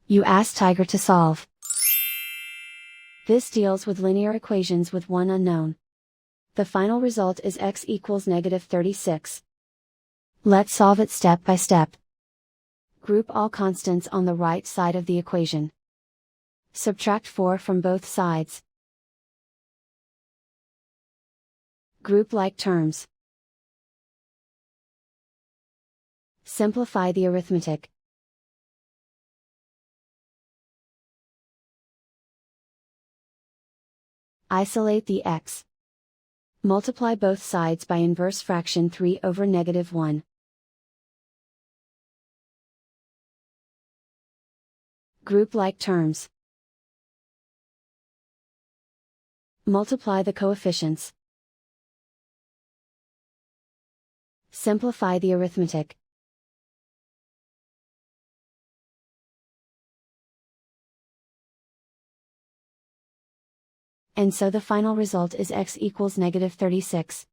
You ask Tiger to solve. This deals with linear equations with one unknown. The final result is x equals -36. Let's solve it step by step. Group all constants on the right side of the equation. Subtract 4 from both sides. Group like terms. Simplify the arithmetic. Isolate the x. Multiply both sides by inverse fraction 3 over -1. Group like terms. Multiply the coefficients. Simplify the arithmetic. And so the final result is x equals -36.